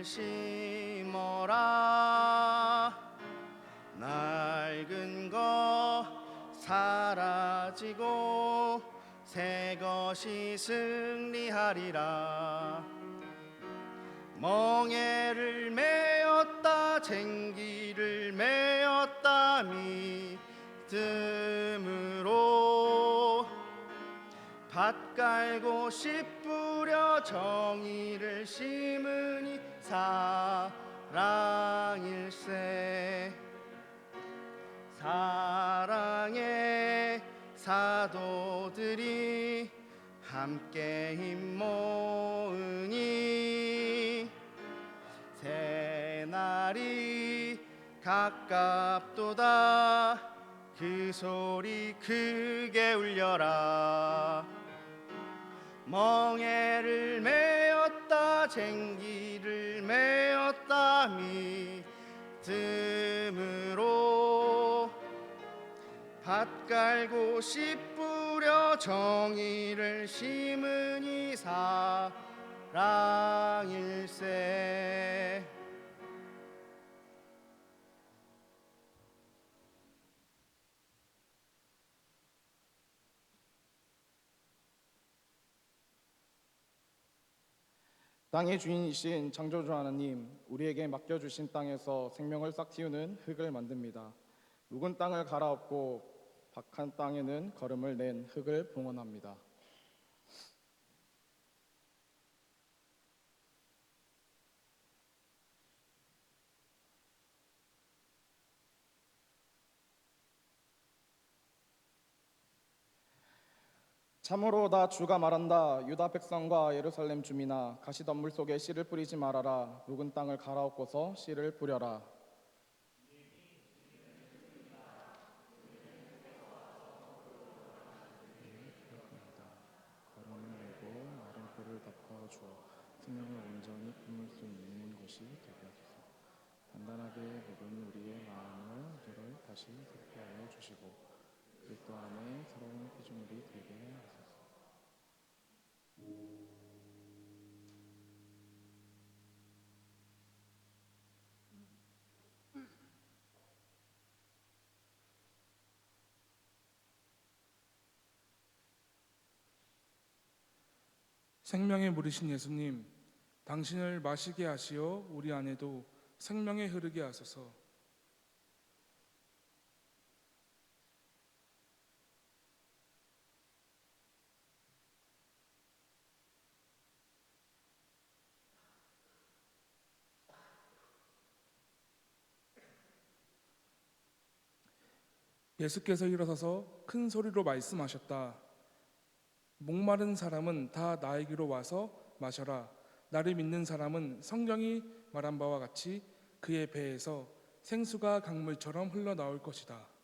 심어라. 낡은 것 사라지고 새 것이 승리하리라. 멍에를 메었다 쟁기를 메었다 믿음으로 밭 깔고 씨 뿌려 정의를 심으니 사랑일세. 사랑의 사도들이 함께 힘 모으니 새날이 가깝도다. 그 소리 크게 울려라. 멍에를 메었다 쟁기를 메었다 믿음으로 밭 깔고 씨 뿌려 정의를 심으니 사랑일세. 땅의 주인이신 창조주 하나님, 우리에게 맡겨주신 땅에서 생명을 싹 틔우는 흙을 만듭니다. 묵은 땅을 갈아엎고 박한 땅에는 걸음을 낸 흙을 봉헌합니다. 참으로 나 주가 말한다. 유다 백성과 예루살렘 주민아, 가시덤불 속에 씨를 뿌리지 말아라. 묵은 땅을 갈아엎고서 씨를 뿌려라. 걸음을 내고 마른 꼴을 덮어주어 생명을 온전히 품을 수 있는 것이 되게 하소서. 단단하게 묵은 우리의 마음을 다시 새롭게 하여 주시고 그리스도 안에 새로운 피조물이 되게 하소서. 생명의 물이신 예수님, 당신을 마시게 하시어 우리 안에도 생명에 흐르게 하소서. 예수께서 일어서서 큰 소리로 말씀하셨다. 목마른 사람은 다 나에게로 와서 마셔라. 나를 믿는 사람은 성경이 말한 바와 같이 그의 배에서 생수가 강물처럼 흘러나올 것이다.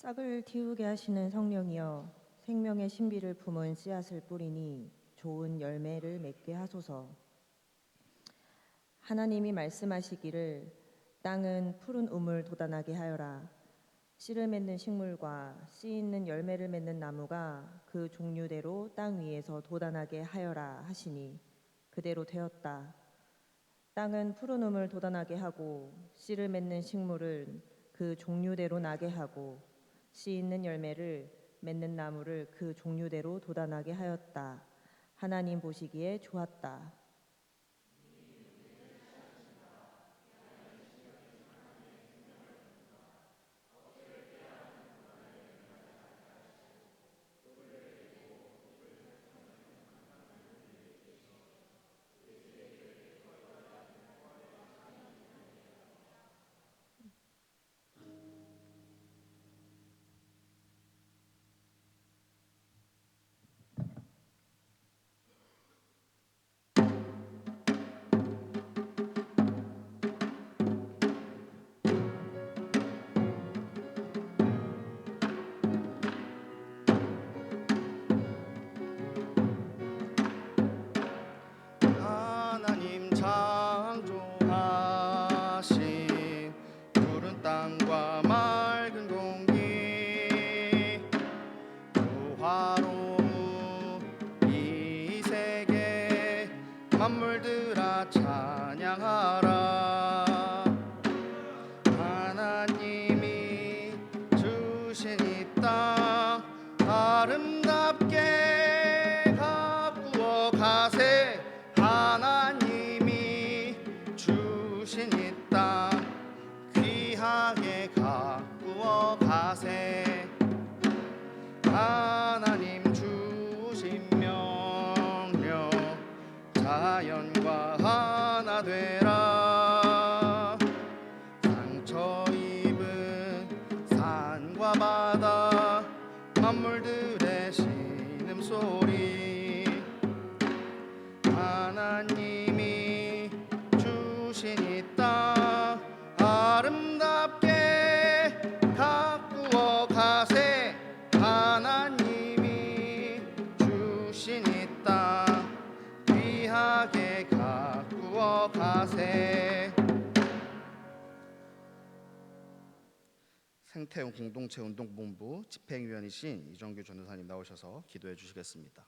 싹을 틔우게 하시는 성령이여, 생명의 신비를 품은 씨앗을 뿌리니 좋은 열매를 맺게 하소서. 하나님이 말씀하시기를 땅은 푸른 우물 돋아나게 하여라. 씨를 맺는 식물과 씨 있는 열매를 맺는 나무가 그 종류대로 땅 위에서 돋아나게 하여라 하시니 그대로 되었다. 땅은 푸른 우물 돋아나게 하고 씨를 맺는 식물은 그 종류대로 나게 하고 씨 있는 열매를 맺는 나무를 그 종류대로 돋아나게 하였다. 하나님 보시기에 좋았다. 아름답게 가꾸어 가세. 하나님이 주신 이 땅 귀하게 가꾸어 가세. 하나님 주신 명령 자연과 하나 되라. 상처 입은 산과 바다 만물들의 신음소리. 하나님이 주신 이 땅 아름답게 가꾸어 가세. 하나님이 주신 이 땅 귀하게 가꾸어 가세. 생태운 공동체 운동본부 집행위원이신 이정규 전도사님 나오셔서 기도해 주시겠습니다.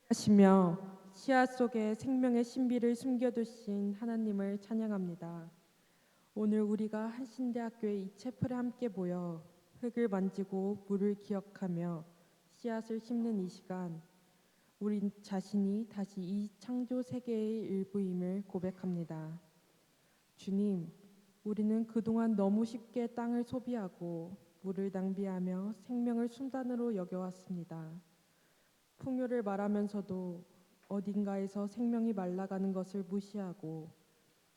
하시며 씨앗 속에 생명의 신비를 숨겨두신 하나님을 찬양합니다. 오늘 우리가 한신대학교의 이 채플에 함께 모여 흙을 만지고 물을 기억하며 씨앗을 심는 이 시간, 우리 자신이 다시 이 창조 세계의 일부임을 고백합니다. 주님, 우리는 그동안 너무 쉽게 땅을 소비하고 물을 낭비하며 생명을 순단으로 여겨왔습니다. 풍요를 말하면서도 어딘가에서 생명이 말라가는 것을 무시하고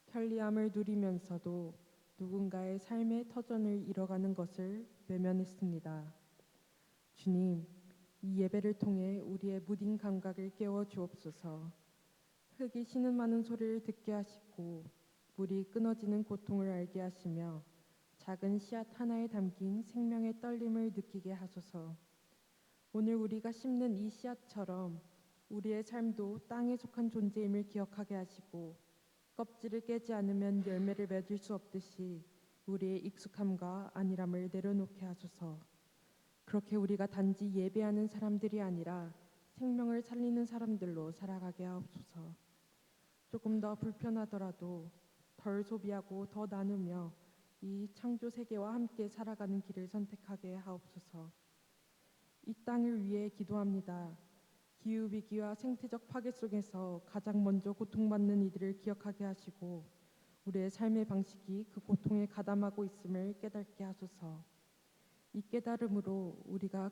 편리함을 누리면서도 누군가의 삶의 터전을 잃어가는 것을 외면했습니다. 주님, 이 예배를 통해 우리의 무딘 감각을 깨워 주옵소서. 흙이 신음하는 소리를 듣게 하시고 물이 끊어지는 고통을 알게 하시며 작은 씨앗 하나에 담긴 생명의 떨림을 느끼게 하소서. 오늘 우리가 심는 이 씨앗처럼 우리의 삶도 땅에 속한 존재임을 기억하게 하시고 껍질을 깨지 않으면 열매를 맺을 수 없듯이 우리의 익숙함과 안일함을 내려놓게 하소서. 그렇게 우리가 단지 예배하는 사람들이 아니라 생명을 살리는 사람들로 살아가게 하옵소서. 조금 더 불편하더라도 덜 소비하고 더 나누며 이 창조 세계와 함께 살아가는 길을 선택하게 하옵소서. 이 땅을 위해 기도합니다. 기후위기와 생태적 파괴 속에서 가장 먼저 고통받는 이들을 기억하게 하시고 우리의 삶의 방식이 그 고통에 가담하고 있음을 깨닫게 하소서. 이 깨달음으로 우리가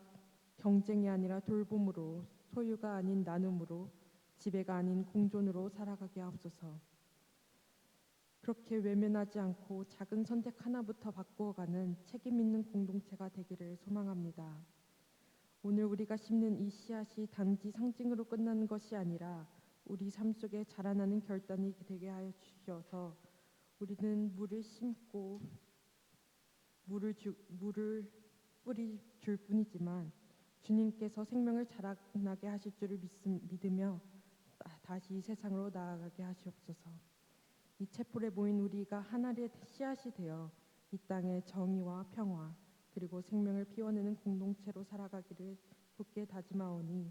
경쟁이 아니라 돌봄으로, 소유가 아닌 나눔으로, 지배가 아닌 공존으로 살아가게 하옵소서. 그렇게 외면하지 않고 작은 선택 하나부터 바꾸어가는 책임 있는 공동체가 되기를 소망합니다. 오늘 우리가 심는 이 씨앗이 단지 상징으로 끝나는 것이 아니라 우리 삶 속에 자라나는 결단이 되게 하여 주셔서 우리는 물을 심고 물을 뿌리 줄 뿐이지만 주님께서 생명을 자라나게 하실 줄을 믿으며 다시 이 세상으로 나아가게 하시옵소서. 이 채플에 모인 우리가 하나의 씨앗이 되어 이 땅의 정의와 평화 그리고 생명을 피워내는 공동체로 살아가기를 굳게 다짐하오니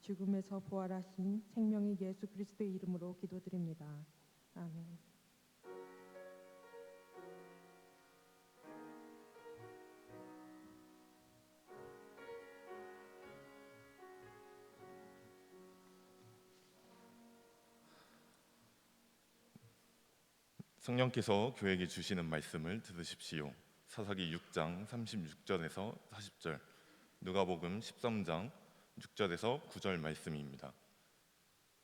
죽음에서 부활하신 생명의 예수 그리스도의 이름으로 기도드립니다. 아멘. 성령께서 교회에게 주시는 말씀을 들으십시오. 사사기 6장 36절에서 40절, 누가복음 13장 6절에서 9절 말씀입니다.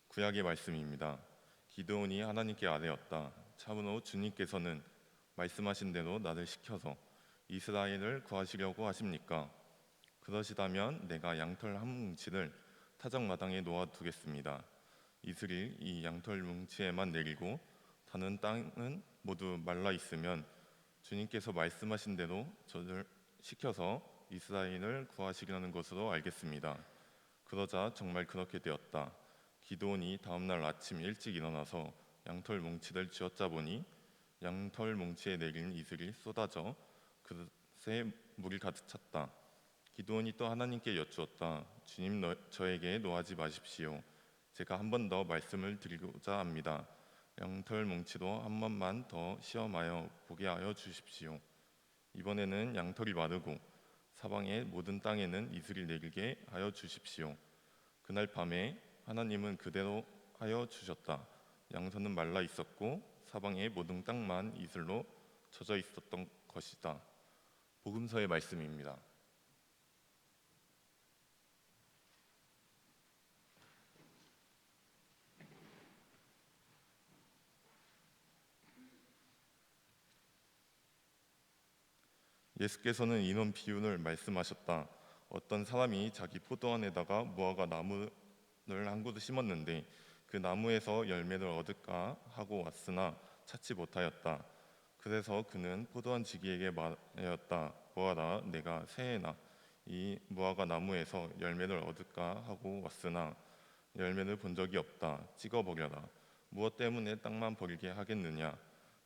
구약의 말씀입니다. 기드온이 하나님께 아뢰었다. 참으로 주님께서는 말씀하신 대로 나를 시켜서 이스라엘을 구하시려고 하십니까? 그러시다면 내가 양털 한 뭉치를 타작마당에 놓아두겠습니다. 이슬이 이 양털 뭉치에만 내리고 다른 땅은 모두 말라 있으면 주님께서 말씀하신 대로 저를 시켜서 이스라엘을 구하시려는 것으로 알겠습니다. 그러자 정말 그렇게 되었다. 기드온이 다음날 아침 일찍 일어나서 양털 뭉치를 쥐어짜 보니 양털 뭉치에 내린 이슬이 쏟아져 그릇에 물이 가득 찼다. 기드온이 또 하나님께 여쭈었다. 주님, 저에게 노하지 마십시오. 제가 한 번 더 말씀을 드리고자 합니다. 양털 뭉치도 한 번만 더 시험하여 보게 하여 주십시오. 이번에는 양털이 마르고 사방의 모든 땅에는 이슬이 내리게 하여 주십시오. 그날 밤에 하나님은 그대로 하여 주셨다. 양선은 말라 있었고 사방의 모든 땅만 이슬로 젖어 있었던 것이다. 복음서의 말씀입니다. 예수께서는 이런 비유를 말씀하셨다. 어떤 사람이 자기 포도원에다가 무화과 나무를 한 그루 심었는데 그 나무에서 열매를 얻을까 하고 왔으나 찾지 못하였다. 그래서 그는 포도원 지기에게 말하였다. 보아라, 내가 새해나 이 무화과 나무에서 열매를 얻을까 하고 왔으나 열매를 본 적이 없다. 찍어버려라. 무엇 때문에 땅만 버리게 하겠느냐?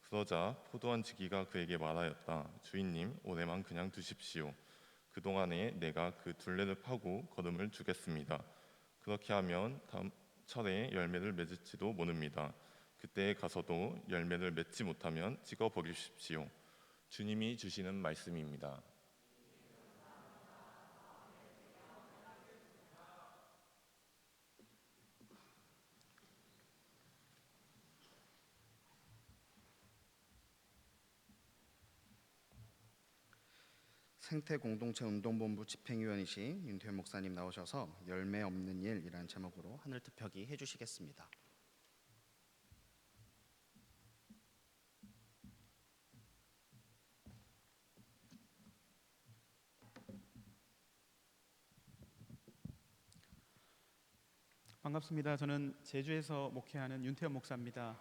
그러자 포도원 지기가 그에게 말하였다. 주인님, 올해만 그냥 두십시오. 그동안에 내가 그 둘레를 파고 거름을 주겠습니다. 그렇게 하면 다음 철에 열매를 맺을지도 모릅니다. 그때에 가서도 열매를 맺지 못하면 찍어 버리십시오. 주님이 주시는 말씀입니다. 생태공동체운동본부 집행위원이신 윤태현 목사님 나오셔서 열매 없는 일이라는 제목으로 하늘특표기 해주시겠습니다. 반갑습니다. 저는 제주에서 목회하는 윤태현 목사입니다.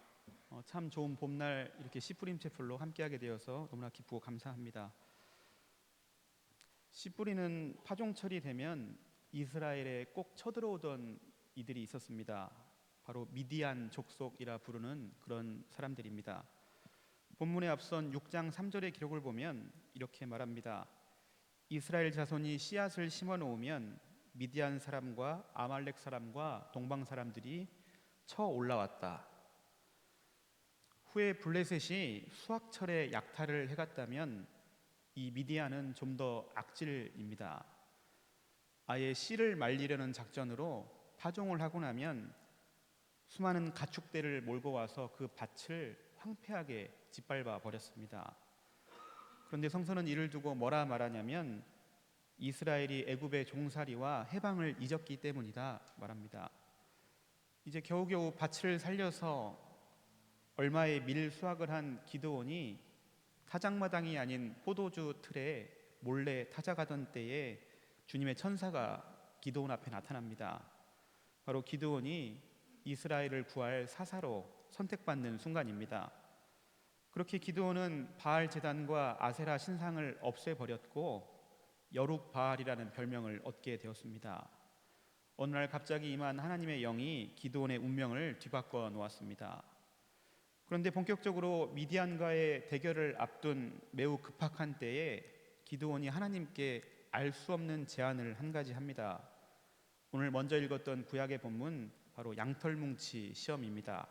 참 좋은 봄날 이렇게 씨 뿌림 채플로 함께하게 되어서 너무나 기쁘고 감사합니다. 씨 뿌리는 파종철이 되면 이스라엘에 꼭 쳐들어오던 이들이 있었습니다. 바로 미디안 족속이라 부르는 그런 사람들입니다. 본문에 앞선 6장 3절의 기록을 보면 이렇게 말합니다. 이스라엘 자손이 씨앗을 심어 놓으면 미디안 사람과 아말렉 사람과 동방 사람들이 쳐 올라왔다. 후에 블레셋이 수확철에 약탈을 해갔다면 이 미디안은 좀 더 악질입니다. 아예 씨를 말리려는 작전으로 파종을 하고 나면 수많은 가축대를 몰고 와서 그 밭을 황폐하게 짓밟아 버렸습니다. 그런데 성서는 이를 두고 뭐라 말하냐면 이스라엘이 애굽의 종살이와 해방을 잊었기 때문이다 말합니다. 이제 겨우겨우 밭을 살려서 얼마의 밀 수확을 한 기드온이 타작마당이 아닌 포도주 틀에 몰래 타작하던 때에 주님의 천사가 기드온 앞에 나타납니다. 바로 기드온이 이스라엘을 구할 사사로 선택받는 순간입니다. 그렇게 기드온은 바알 제단과 아세라 신상을 없애버렸고 여룩 바알이라는 별명을 얻게 되었습니다. 어느 날 갑자기 임한 하나님의 영이 기드온의 운명을 뒤바꿔 놓았습니다. 그런데 본격적으로 미디안과의 대결을 앞둔 매우 급박한 때에 기드온이 하나님께 알 수 없는 제안을 한 가지 합니다. 오늘 먼저 읽었던 구약의 본문 바로 양털뭉치 시험입니다.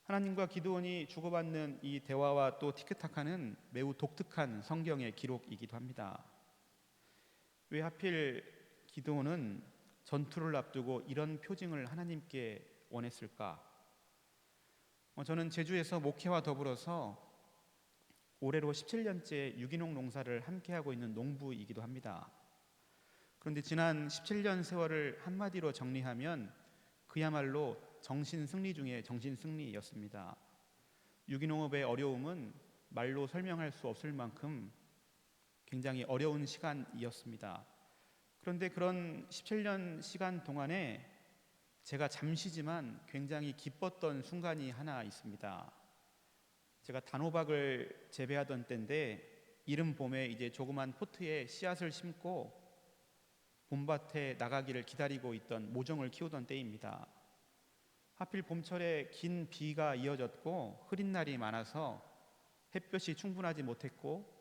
하나님과 기드온이 주고받는 이 대화와 또 티키타카는 매우 독특한 성경의 기록이기도 합니다. 왜 하필 기드온은 전투를 앞두고 이런 표징을 하나님께 원했을까? 저는 제주에서 목회와 더불어서 올해로 17년째 유기농 농사를 함께하고 있는 농부이기도 합니다. 그런데 지난 17년 세월을 한마디로 정리하면 그야말로 정신승리 중에 정신승리였습니다. 유기농업의 어려움은 말로 설명할 수 없을 만큼 굉장히 어려운 시간이었습니다. 그런데 그런 17년 시간 동안에 제가 잠시지만 굉장히 기뻤던 순간이 하나 있습니다. 제가 단호박을 재배하던 때인데 이른 봄에 이제 조그만 포트에 씨앗을 심고 봄밭에 나가기를 기다리고 있던 모종을 키우던 때입니다. 하필 봄철에 긴 비가 이어졌고 흐린 날이 많아서 햇볕이 충분하지 못했고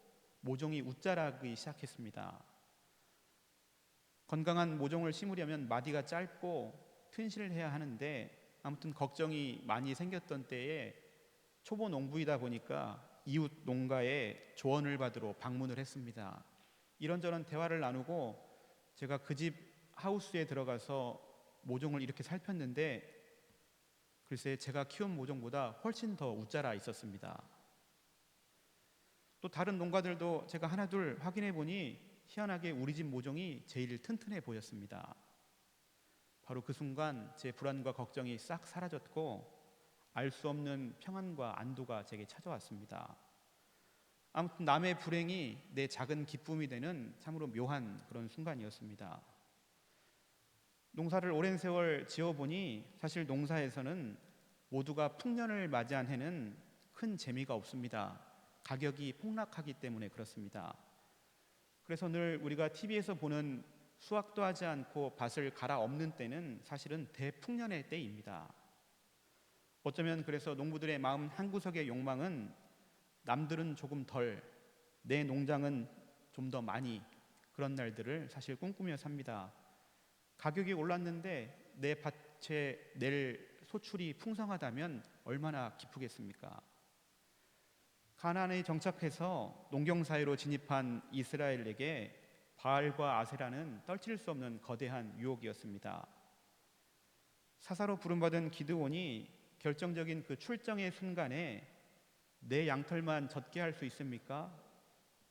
모종이 웃자라기 시작했습니다. 건강한 모종을 심으려면 마디가 짧고 튼실을 해야 하는데 아무튼 걱정이 많이 생겼던 때에 초보 농부이다 보니까 이웃 농가에 조언을 받으러 방문을 했습니다. 이런저런 대화를 나누고 제가 그 집 하우스에 들어가서 모종을 이렇게 살폈는데 글쎄 제가 키운 모종보다 훨씬 더 웃자라 있었습니다. 또 다른 농가들도 제가 하나둘 확인해 보니 희한하게 우리 집 모종이 제일 튼튼해 보였습니다. 바로 그 순간 제 불안과 걱정이 싹 사라졌고 알 수 없는 평안과 안도가 제게 찾아왔습니다. 아무튼 남의 불행이 내 작은 기쁨이 되는 참으로 묘한 그런 순간이었습니다. 농사를 오랜 세월 지어보니 사실 농사에서는 모두가 풍년을 맞이한 해는 큰 재미가 없습니다. 가격이 폭락하기 때문에 그렇습니다. 그래서 늘 우리가 TV에서 보는 수확도 하지 않고 밭을 갈아엎는 때는 사실은 대풍년의 때입니다. 어쩌면 그래서 농부들의 마음 한구석의 욕망은 남들은 조금 덜, 내 농장은 좀 더 많이, 그런 날들을 사실 꿈꾸며 삽니다. 가격이 올랐는데 내 밭에 낼 소출이 풍성하다면 얼마나 기쁘겠습니까? 가나안에 정착해서 농경 사회로 진입한 이스라엘에게 바알과 아세라는 떨칠 수 없는 거대한 유혹이었습니다. 사사로 부름받은 기드온이 결정적인 그 출정의 순간에 내 양털만 젖게 할 수 있습니까?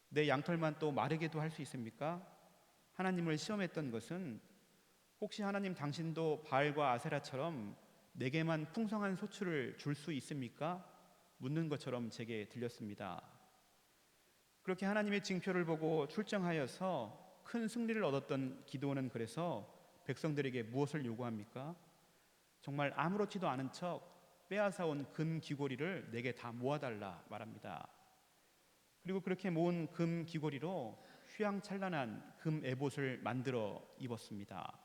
내 양털만 또 마르게도 할 수 있습니까? 하나님을 시험했던 것은 혹시 하나님 당신도 바알과 아세라처럼 내게만 풍성한 소출을 줄 수 있습니까? 묻는 것처럼 제게 들렸습니다. 그렇게 하나님의 징표를 보고 출정하여서 큰 승리를 얻었던 기드온은 그래서 백성들에게 무엇을 요구합니까? 정말 아무렇지도 않은 척 빼앗아온 금 귀고리를 내게 다 모아달라 말합니다. 그리고 그렇게 모은 금 귀고리로 휘황찬란한 금 에봇을 만들어 입었습니다.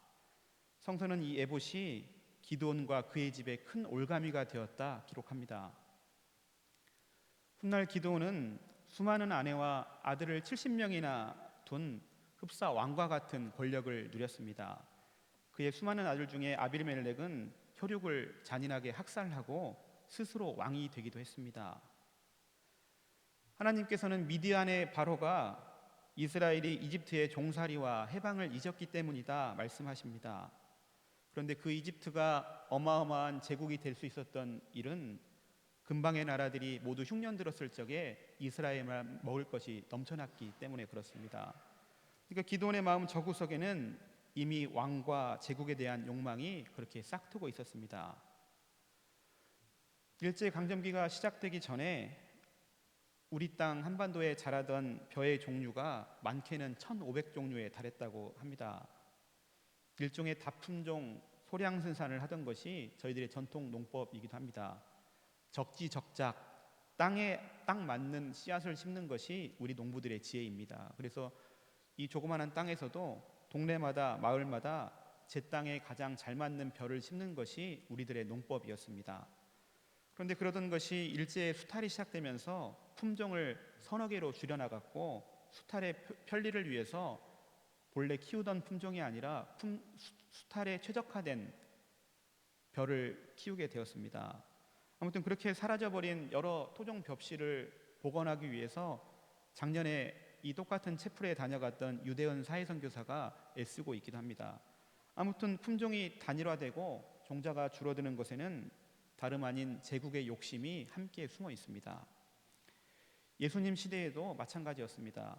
성서는 이 에봇이 기드온과 그의 집에 큰 올가미가 되었다 기록합니다. 훗날 기드온은 수많은 아내와 아들을 70명이나 둔 흡사 왕과 같은 권력을 누렸습니다. 그의 수많은 아들 중에 아빌멜렉은 혈육을 잔인하게 학살하고 스스로 왕이 되기도 했습니다. 하나님께서는 미디안의 바로가 이스라엘이 이집트의 종살이와 해방을 잊었기 때문이다 말씀하십니다. 그런데 그 이집트가 어마어마한 제국이 될 수 있었던 일은 근방의 나라들이 모두 흉년 들었을 적에 이스라엘만 먹을 것이 넘쳐났기 때문에 그렇습니다. 그러니까 기드온의 마음 저구석에는 이미 왕과 제국에 대한 욕망이 그렇게 싹트고 있었습니다. 일제강점기가 시작되기 전에 우리 땅 한반도에 자라던 벼의 종류가 많게는 1,500종류에 달했다고 합니다. 일종의 다품종 소량 생산을 하던 것이 저희들의 전통 농법이기도 합니다. 적지적작 땅에 딱 맞는 씨앗을 심는 것이 우리 농부들의 지혜입니다. 그래서 이 조그마한 땅에서도 동네마다 마을마다 제 땅에 가장 잘 맞는 벼를 심는 것이 우리들의 농법이었습니다. 그런데 그러던 것이 일제의 수탈이 시작되면서 품종을 서너 개로 줄여나갔고 수탈의 편리를 위해서 본래 키우던 품종이 아니라 수탈에 최적화된 벼를 키우게 되었습니다. 아무튼 그렇게 사라져버린 여러 토종 벽씨를 복원하기 위해서 작년에 이 똑같은 채플에 다녀갔던 유대원 사회선교사가 애쓰고 있기도 합니다. 아무튼 품종이 단일화되고 종자가 줄어드는 것에는 다름 아닌 제국의 욕심이 함께 숨어 있습니다. 예수님 시대에도 마찬가지였습니다.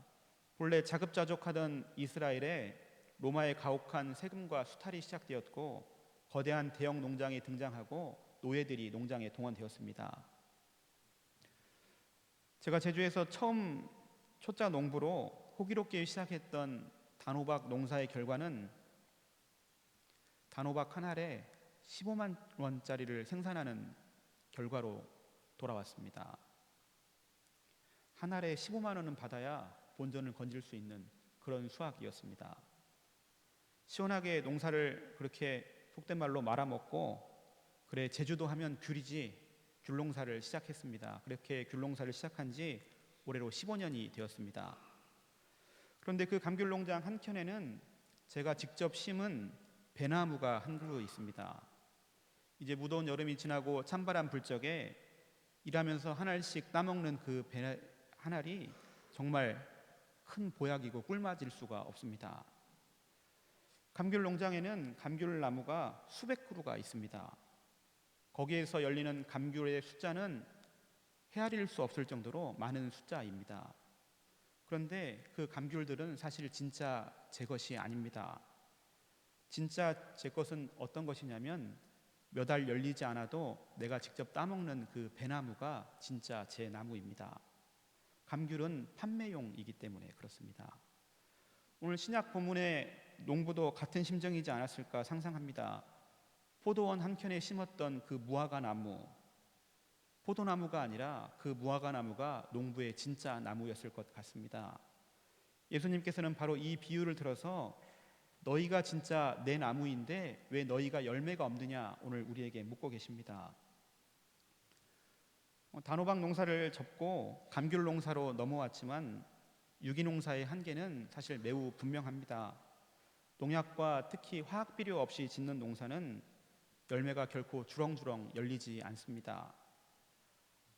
본래 자급자족하던 이스라엘에 로마의 가혹한 세금과 수탈이 시작되었고 거대한 대형 농장이 등장하고 노예들이 농장에 동원되었습니다. 제가 제주에서 처음 초짜 농부로 호기롭게 시작했던 단호박 농사의 결과는 단호박 한 알에 15만 원짜리를 생산하는 결과로 돌아왔습니다. 한 알에 15만 원은 받아야 본전을 건질 수 있는 그런 수확이었습니다. 시원하게 농사를 그렇게 속된 말로 말아먹고 그래 제주도 하면 귤이지 귤농사를 시작했습니다. 그렇게 귤농사를 시작한 지 올해로 15년이 되었습니다. 그런데 그 감귤 농장 한켠에는 제가 직접 심은 배나무가 한 그루 있습니다. 이제 무더운 여름이 지나고 찬바람 불 적에 일하면서 한 알씩 따먹는 그 배 한 알이 정말 큰 보약이고 꿀맞을 수가 없습니다. 감귤 농장에는 감귤 나무가 수백 그루가 있습니다. 거기에서 열리는 감귤의 숫자는 헤아릴 수 없을 정도로 많은 숫자입니다. 그런데 그 감귤들은 사실 진짜 제 것이 아닙니다. 진짜 제 것은 어떤 것이냐면 몇 알 열리지 않아도 내가 직접 따먹는 그 배나무가 진짜 제 나무입니다. 감귤은 판매용이기 때문에 그렇습니다. 오늘 신약 본문의 농부도 같은 심정이지 않았을까 상상합니다. 포도원 한켠에 심었던 그 무화과 나무, 포도나무가 아니라 그 무화과 나무가 농부의 진짜 나무였을 것 같습니다. 예수님께서는 바로 이 비유를 들어서 너희가 진짜 내 나무인데 왜 너희가 열매가 없느냐 오늘 우리에게 묻고 계십니다. 단호박 농사를 접고 감귤 농사로 넘어왔지만 유기농사의 한계는 사실 매우 분명합니다. 농약과 특히 화학 비료 없이 짓는 농사는 열매가 결코 주렁주렁 열리지 않습니다.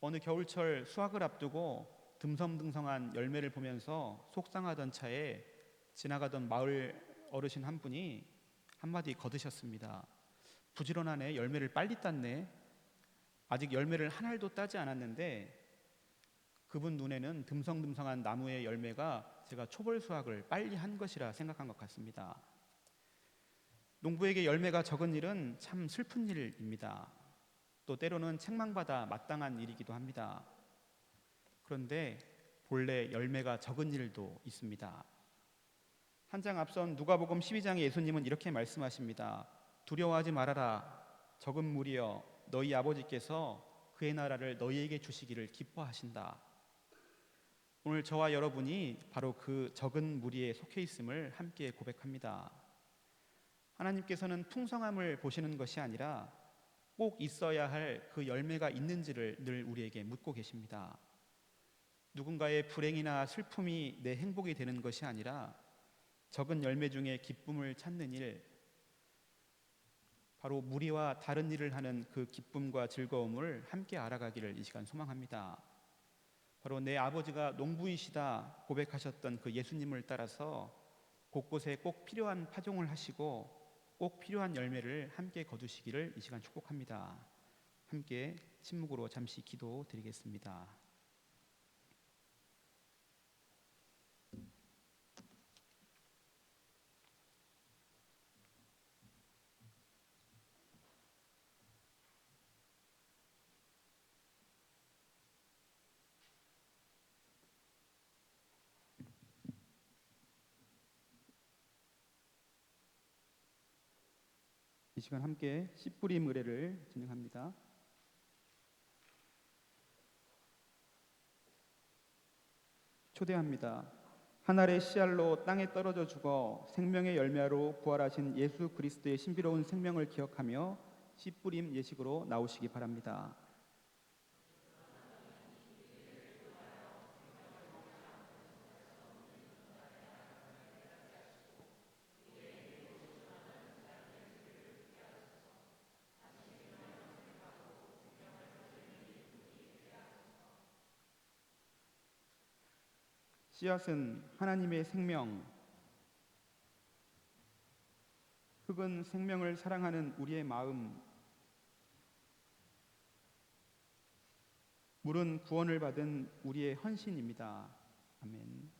어느 겨울철 수확을 앞두고 듬성듬성한 열매를 보면서 속상하던 차에 지나가던 마을 어르신 한 분이 한마디 거드셨습니다. 부지런하네, 열매를 빨리 땄네. 아직 열매를 한 알도 따지 않았는데 그분 눈에는 듬성듬성한 나무의 열매가 제가 초벌 수확을 빨리 한 것이라 생각한 것 같습니다. 농부에게 열매가 적은 일은 참 슬픈 일입니다. 또 때로는 책망받아 마땅한 일이기도 합니다. 그런데 본래 열매가 적은 일도 있습니다. 한 장 앞선 누가복음 12장에 예수님은 이렇게 말씀하십니다. 두려워하지 말아라. 적은 무리여 너희 아버지께서 그의 나라를 너희에게 주시기를 기뻐하신다. 오늘 저와 여러분이 바로 그 적은 무리에 속해 있음을 함께 고백합니다. 하나님께서는 풍성함을 보시는 것이 아니라 꼭 있어야 할 그 열매가 있는지를 늘 우리에게 묻고 계십니다. 누군가의 불행이나 슬픔이 내 행복이 되는 것이 아니라 적은 열매 중에 기쁨을 찾는 일, 바로 무리와 다른 일을 하는 그 기쁨과 즐거움을 함께 알아가기를 이 시간 소망합니다. 바로 내 아버지가 농부이시다 고백하셨던 그 예수님을 따라서 곳곳에 꼭 필요한 파종을 하시고 꼭 필요한 열매를 함께 거두시기를 이 시간 축복합니다. 함께 침묵으로 잠시 기도 드리겠습니다. 이 시간 함께 씨뿌림 의례를 진행합니다. 초대합니다. 한 알의 씨알로 땅에 떨어져 죽어 생명의 열매로 부활하신 예수 그리스도의 신비로운 생명을 기억하며 씨뿌림 예식으로 나오시기 바랍니다. 씨앗은 하나님의 생명, 흙은 생명을 사랑하는 우리의 마음, 물은 구원을 받은 우리의 헌신입니다. 아멘.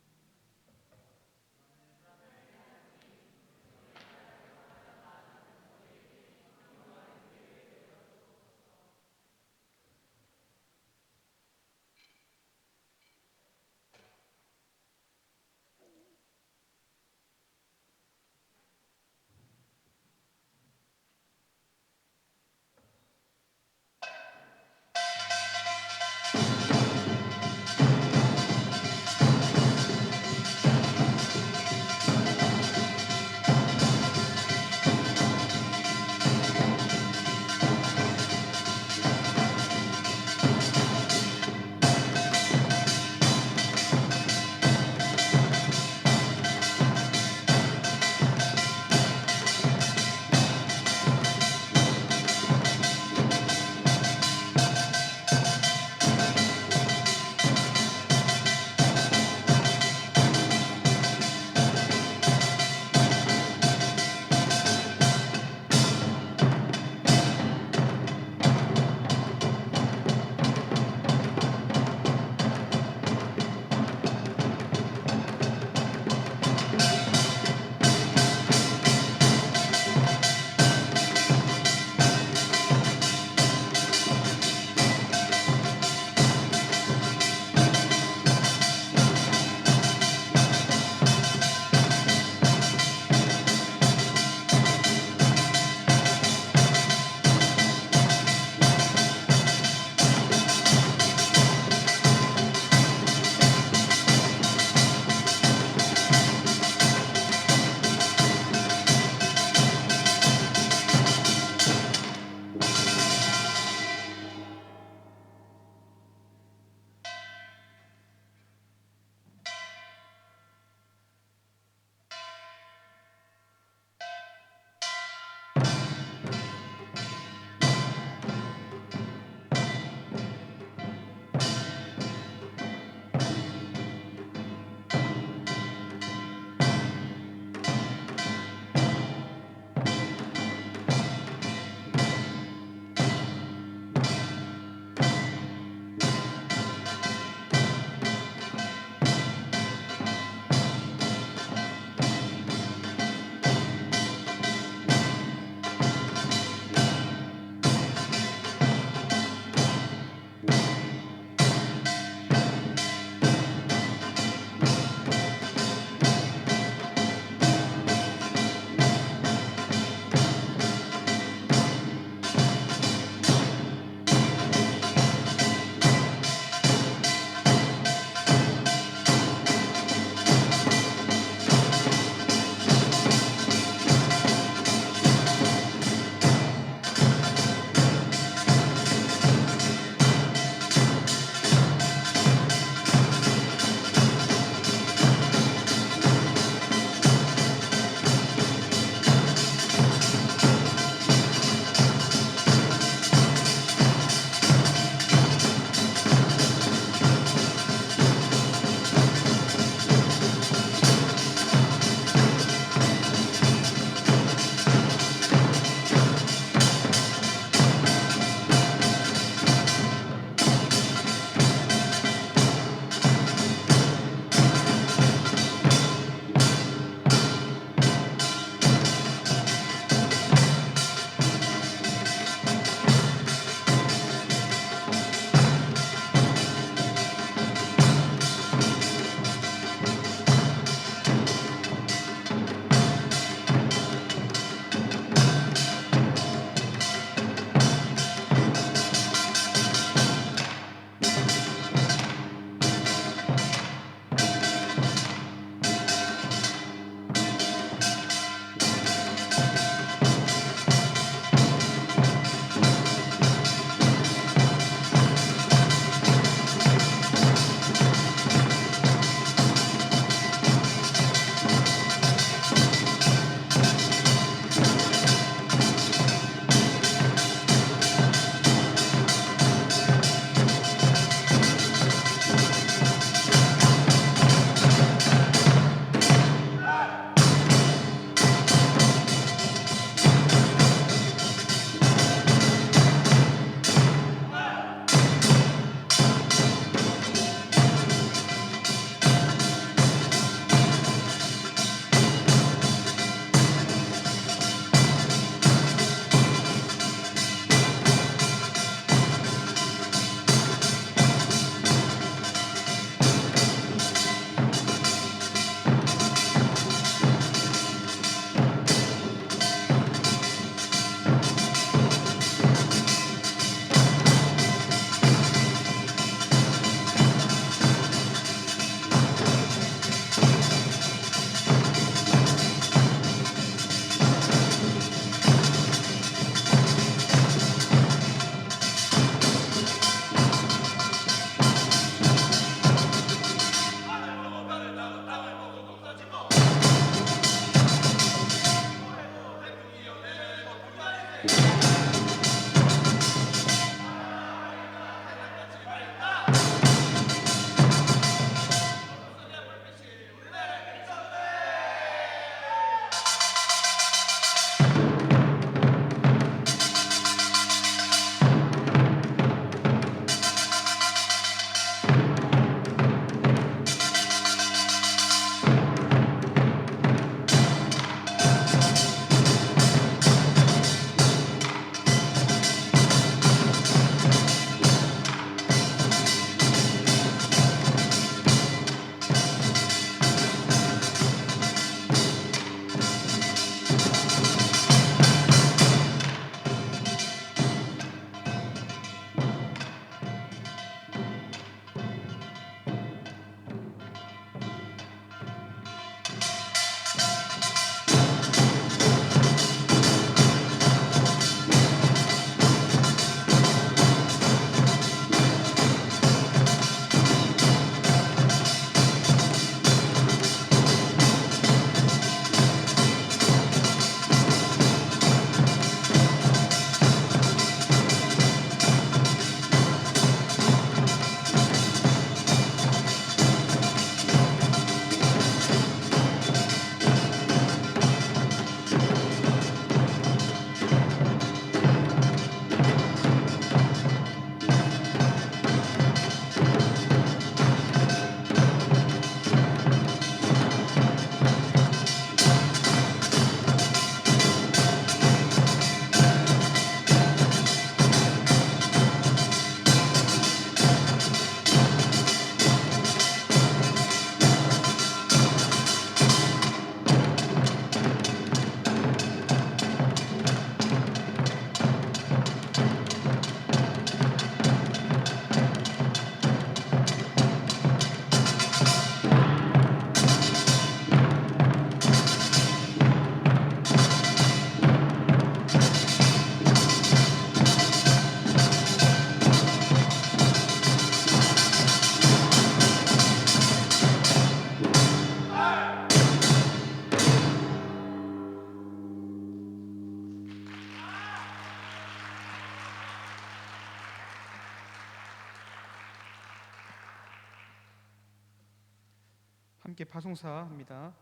함께 파송사합니다.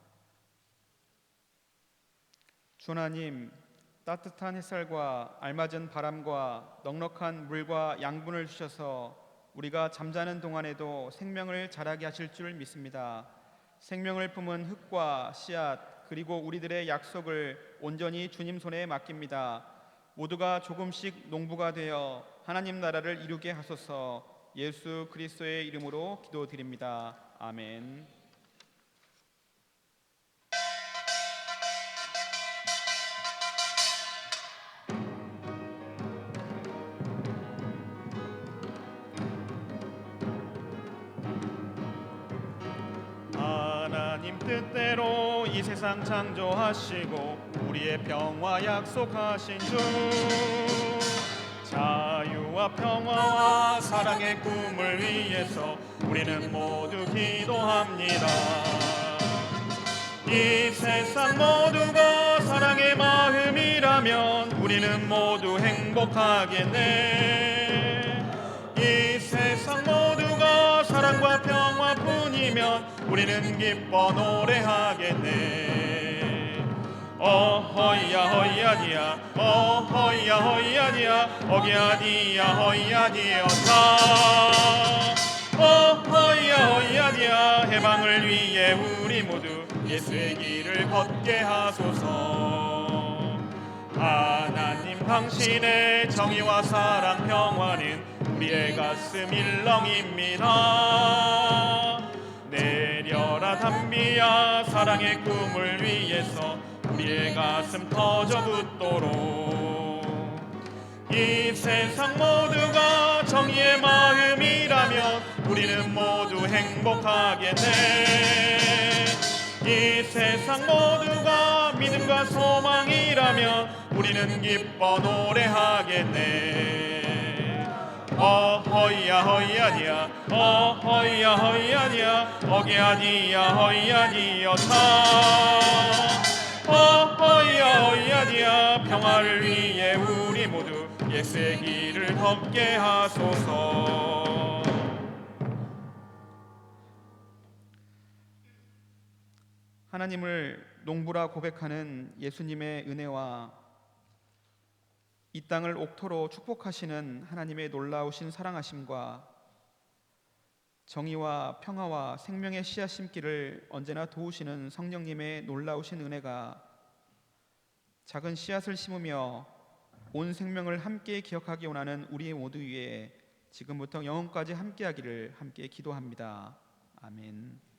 주 하나님, 따뜻한 햇살과 알맞은 바람과 넉넉한 물과 양분을 주셔서 우리가 잠자는 동안에도 생명을 자라게 하실 줄 믿습니다. 생명을 품은 흙과 씨앗 그리고 우리들의 약속을 온전히 주님 손에 맡깁니다. 모두가 조금씩 농부가 되어 하나님 나라를 이루게 하소서. 예수 그리스도의 이름으로 기도드립니다. 아멘. 하나님 뜻대로 이 세상 창조하시고 우리의 평화 약속하신 주, 자유와 평화와 사랑의 꿈을 위해서 우리는 모두 기도합니다. 이 세상 모두가 사랑의 마음이라면 우리는 모두 행복하겠네. 이 세상 모두가 사랑과 평화뿐이면 우리는 기뻐 노래하겠네. 어허이야 허이야디야 어허이야 허이야디야 어기야디야 허이야디어다. 어허이야 허이야디야 해방을 위해 우리 모두 예수의 길을 걷게 하소서. 하나님 당신의 정의와 사랑 평화는 우리의 가슴 일렁입니다. 내려라 담비야 사랑의 꿈을 위해서 우리의 가슴 터져 붙도록. 이 세상 모두가 정의의 마음이라면 우리는 모두 행복하겠네. 이 세상 모두가 믿음과 소망이라면 우리는 기뻐 노래하겠네. 어허이야 허이야디야 어허이야 허이야디야 어기야디야 허이야디여타. 어허이야 허이야디야 평화를 위해 우리 모두 예수의 길을 걷게 하소서. 하나님을 농부라 고백하는 예수님의 은혜와 이 땅을 옥토로 축복하시는 하나님의 놀라우신 사랑하심과 정의와 평화와 생명의 씨앗 심기를 언제나 도우시는 성령님의 놀라우신 은혜가 작은 씨앗을 심으며 온 생명을 함께 기억하기 원하는 우리 모두 위에 지금부터 영원까지 함께하기를 함께 기도합니다. 아멘.